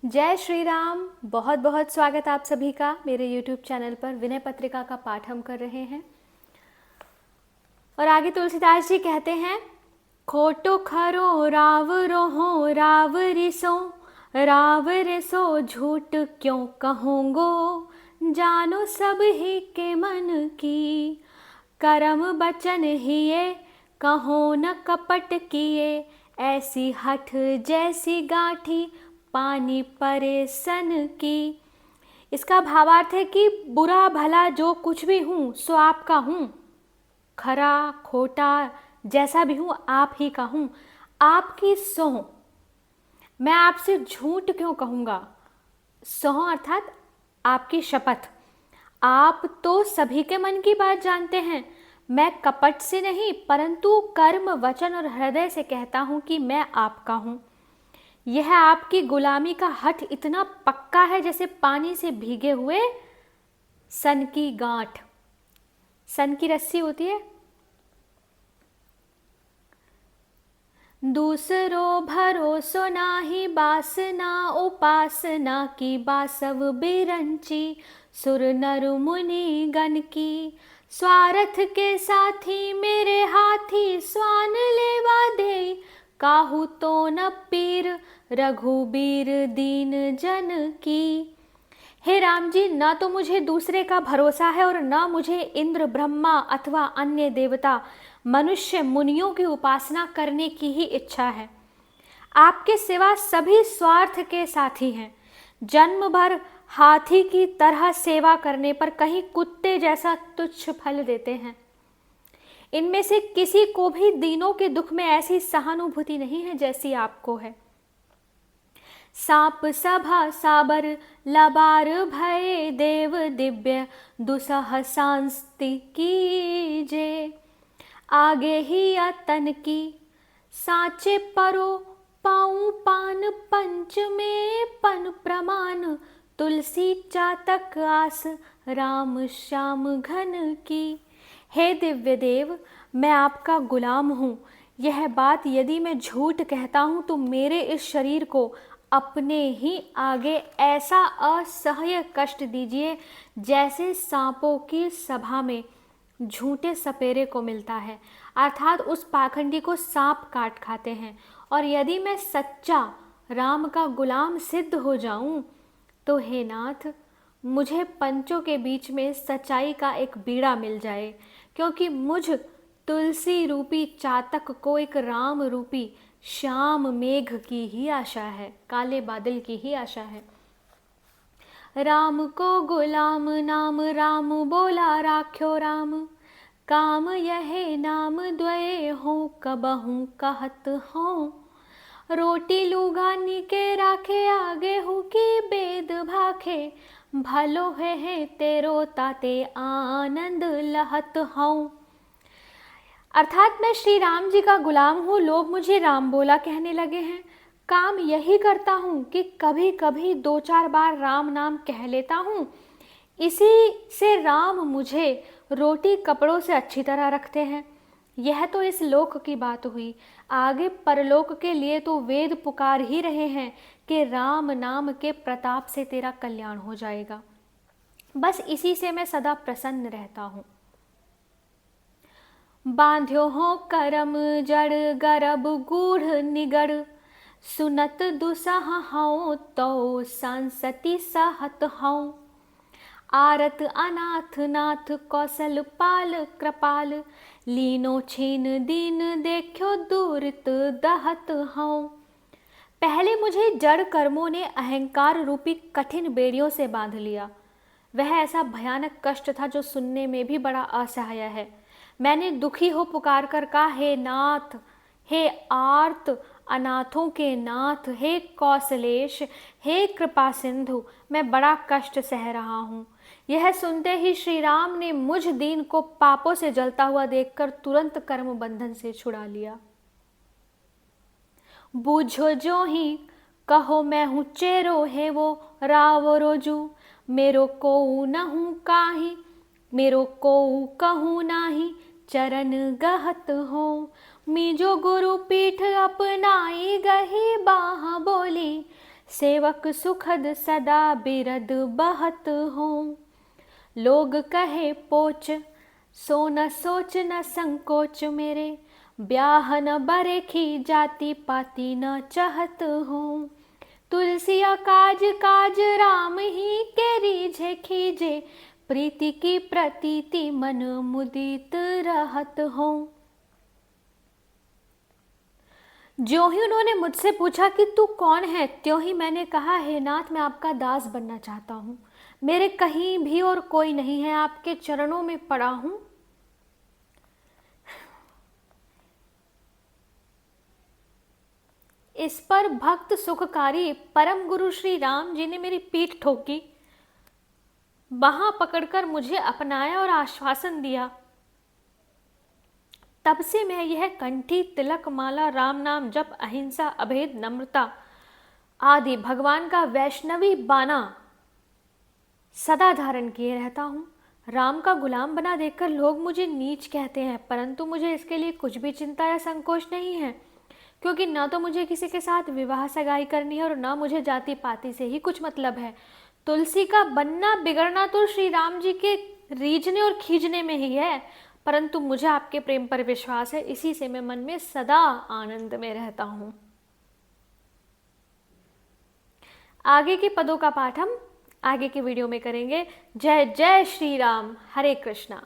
जय श्री राम। बहुत बहुत स्वागत आप सभी का मेरे YouTube चैनल पर। विनय पत्रिका का पाठ हम कर रहे हैं और आगे तुलसीदास जी कहते हैं, खोटो खरो राव रोहो राव रिसो झूठ क्यों कहूँगो, जानो सब ही के मन की, करम बचन हिये कहो न कपट किए, ऐसी हठ जैसी गांठी पानी परे सन की। इसका भावार्थ है कि बुरा भला जो कुछ भी हूँ सो आपका हूँ, खरा खोटा जैसा भी हूँ आप ही का हूँ, आपकी सो मैं आपसे झूठ क्यों कहूँगा। सो अर्थात आपकी शपथ। आप तो सभी के मन की बात जानते हैं, मैं कपट से नहीं परंतु कर्म वचन और हृदय से कहता हूँ कि मैं आपका हूँ। यह आपकी गुलामी का हठ इतना पक्का है जैसे पानी से भीगे हुए सन की गांठ। सन की रस्सी होती है। दूसरो भरोसो नाही बासना उपासना की, बासव बिरंची सुर नर मुनि गण की, स्वार्थ के साथी मेरे हाथी स्वान लेवा दे, काहू तो न पीर रघुबीर दीन जन की। हे राम जी, ना तो मुझे दूसरे का भरोसा है और ना मुझे इंद्र ब्रह्मा अथवा अन्य देवता मनुष्य मुनियों की उपासना करने की ही इच्छा है। आपके सिवा सभी स्वार्थ के साथी हैं। जन्म भर हाथी की तरह सेवा करने पर कहीं कुत्ते जैसा तुच्छ फल देते हैं। इनमें से किसी को भी दीनों के दुख में ऐसी सहानुभूति नहीं है जैसी आपको है। सांप सभा साबर लबार भय देव दिव्य दुसह सांस्ति कीजे, आगे ही अतन की साचे परो पाऊं पान पंच में पन प्रमाण, तुलसी चातक आस राम श्याम घन की। हे दिव्य देव, मैं आपका गुलाम हूँ। यह बात यदि मैं झूठ कहता हूँ तो मेरे इस शरीर को अपने ही आगे ऐसा असह्य कष्ट दीजिए जैसे सांपों की सभा में झूठे सपेरे को मिलता है, अर्थात उस पाखंडी को सांप काट खाते हैं। और यदि मैं सच्चा राम का गुलाम सिद्ध हो जाऊं तो हे नाथ, मुझे पंचों के बीच में सच्चाई का एक बीड़ा मिल जाए, क्योंकि मुझ तुलसी रूपी चातक को एक राम रूपी श्याम मेघ की ही आशा है, काले बादल की ही आशा है। राम को गुलाम नाम राम बोला राख्यो राम, काम यह नाम द्वय हो कबहू कहत हो, रोटी लुगानी के राखे आगे हूँ की बेद भाखे, भलो है तेरो ताते आनंद लहत हूँ। अर्थात मैं श्री राम जी का गुलाम हूँ, लोग मुझे राम बोला कहने लगे हैं। काम यही करता हूँ कि कभी कभी 2-4 बार राम नाम कह लेता हूँ, इसी से राम मुझे रोटी कपड़ों से अच्छी तरह रखते हैं। यह तो इस लोक की बात हुई, आगे परलोक के लिए तो वेद पुकार ही रहे हैं कि राम नाम के प्रताप से तेरा कल्याण हो जाएगा। बस इसी से मैं सदा प्रसन्न रहता हूँ। बांध्यो हो करम जड़ गरब गूढ़ निगड़, सुनत दुसह हूँ तो संसति सहत हूँ, आरत अनाथ नाथ कौशल पाल कृपाल, लीनो छीन दीन देखो दूरित दहत हूँ। पहले मुझे जड़ कर्मों ने अहंकार रूपी कठिन बेड़ियों से बांध लिया। वह ऐसा भयानक कष्ट था जो सुनने में भी बड़ा असह्य है। मैंने दुखी हो पुकार कर कहा, हे नाथ, हे आर्त अनाथों के नाथ, हे कौशलेश, हे कृपा सिंधु, मैं बड़ा कष्ट सह रहा हूँ। यह सुनते ही श्री राम ने मुझ दीन को पापों से जलता हुआ देखकर तुरंत कर्म बंधन से छुड़ा लिया। बूझो जो ही कहो मैं हूँ चेरो है वो राव रोजू, मेरो को न हूँ काही, मेरो को कहूँ नाही, चरण गहत हो। मीजो गुरु पीठ अपनाई गही बाह बोली, सेवक सुखद सदा बिरद बहत हूँ। लोग कहे पोच सो न सोच न संकोच मेरे, ब्याह न बरेखी जाति पाति न चाहत हूँ। तुलसिया काज काज राम ही के रीझे खीजे, प्रीति की प्रतीति मन मुदित रहत हो। ज्यों ही उन्होंने मुझसे पूछा कि तू कौन है, त्यों ही मैंने कहा, हे नाथ मैं आपका दास बनना चाहता हूँ। मेरे कहीं भी और कोई नहीं है, आपके चरणों में पड़ा हूँ। इस पर भक्त सुखकारी परम गुरु श्री राम जी ने मेरी पीठ ठोकी, बाहां पकड़कर मुझे अपनाया और आश्वासन दिया। तब से मैं यह कंठी तिलक माला राम नाम जप अहिंसा अभेद नम्रता आदि भगवान का वैष्णवी बाना सदा धारण किए रहता हूँ। राम का गुलाम बना देखकर लोग मुझे नीच कहते हैं, परंतु मुझे इसके लिए कुछ भी चिंता या संकोच नहीं है, क्योंकि ना तो मुझे किसी के साथ विवाह सगाई करनी है और ना मुझे जाति पाति से ही कुछ मतलब है। तुलसी का बनना बिगड़ना तो श्री राम जी के रीझने और खींचने में ही है, परंतु मुझे आपके प्रेम पर विश्वास है, इसी से मैं मन में सदा आनंद में रहता हूँ। आगे के पदों का पाठ हम आगे के वीडियो में करेंगे। जय जय श्री राम, हरे कृष्णा।